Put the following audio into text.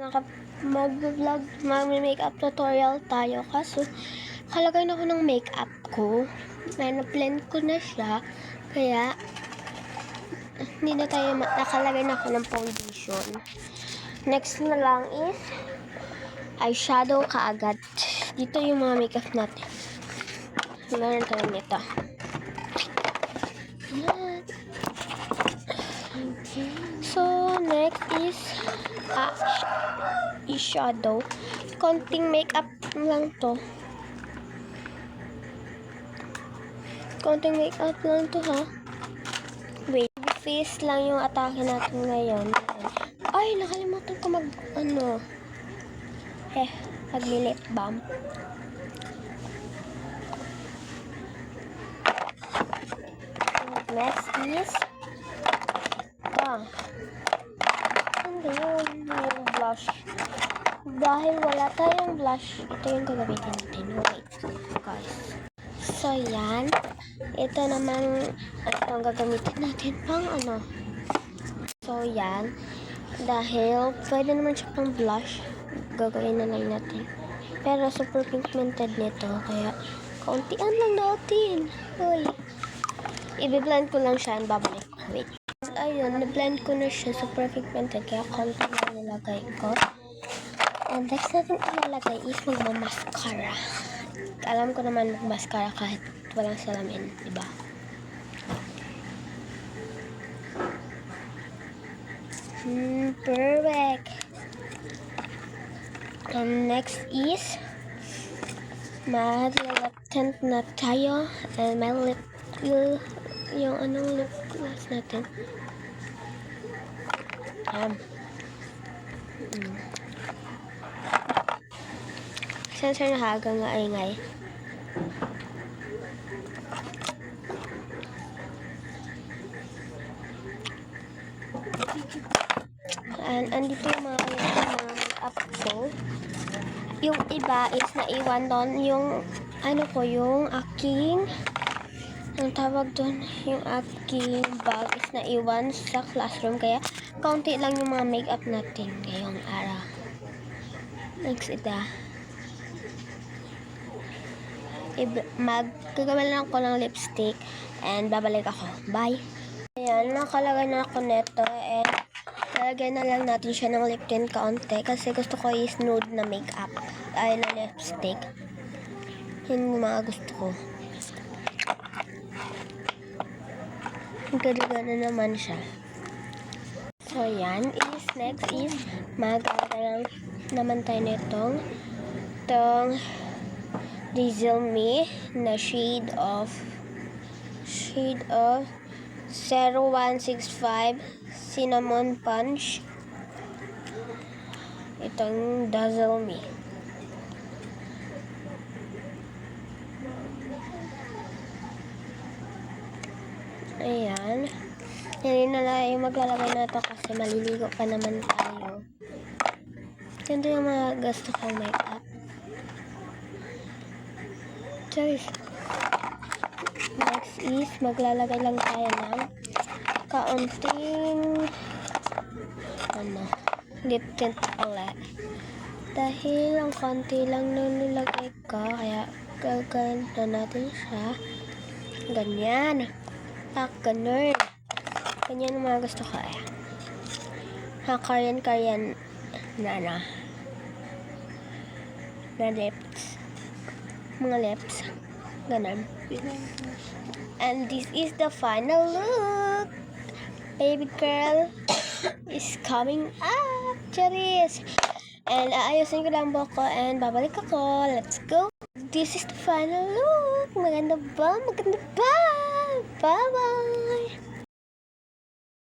Mag-vlog, mag-makeup tutorial tayo kaso kalagay na ako ng makeup ko. May na-blend ko na siya kaya hindi na tayo nakalagay na ako ng foundation. Next na lang is eyeshadow kaagad. Dito yung mga makeup natin. Meron tayo nito. Yan. So, next is eyeshadow. Konting makeup lang to. Konting makeup lang to, ha? Wait. Face lang yung atake natin ngayon. Ay, nakalimutan ko mag-lip balm. Next is yung blush. Dahil wala tayong blush, ito yung gagamitin natin. Wait, guys. So, yan. Ito naman, ito ang gagamitin natin pang So, yan. Dahil, pwede naman siya pang blush. Gagawin na lang natin. Pero, super pigmented nito. Kaya, kauntian lang natin. Uy. I-blend ko lang siya and babalik. Wait. Ayun, na-blend ko na siya. Super pigmented. Kaya, kaunti lang nilagay ko. And next natin ilalagay is magmamascara. Alam ko naman magmascara kahit walang salamin, diba? Perfect. And next is mag-lip tint na tayo. And my lip, yung lip gloss natin. Sensor na hagang ngaingay. And andito yung mga makeup ko. Yung iba is naiwan doon. Yung yung aking ang tawag doon, yung aking bag is naiwan sa classroom. Kaya kaunti lang yung mga makeup natin ngayong araw. Next gagawin lang ako ng lipstick and babalik ako. Bye! Ayan, nakalagay na ako neto and lalagyan na lang natin siya ng lip tint kaunti kasi gusto ko is nude na makeup ay na lipstick. Yun yung mga gusto ko. Ganda-ganda naman siya. So yan is next is maglalagay naman tayo nitong Diesel Me na shade of 0165 Cinnamon Punch. Itong Dazzle Me. Ayan. Hindi na lang yung maglalagay na ito kasi maliligo pa naman tayo. Ganda yung mga gusto kong makeup. Choice. Next is maglalagay lang tayo ng kaunting lip tint ulit. Dahil ang konti lang na nilagay ko, kaya gaganda natin siya. Ganyan. Ganun. Ganyan ang mga gusto ko. Korean na lips. Mga lips. Ganun. And this is the final look. Baby girl is coming up. Charis. And aayusin ko lang buhok ko and babalik ako. Let's go. This is the final look. Maganda ba? Maganda ba? Bye-bye.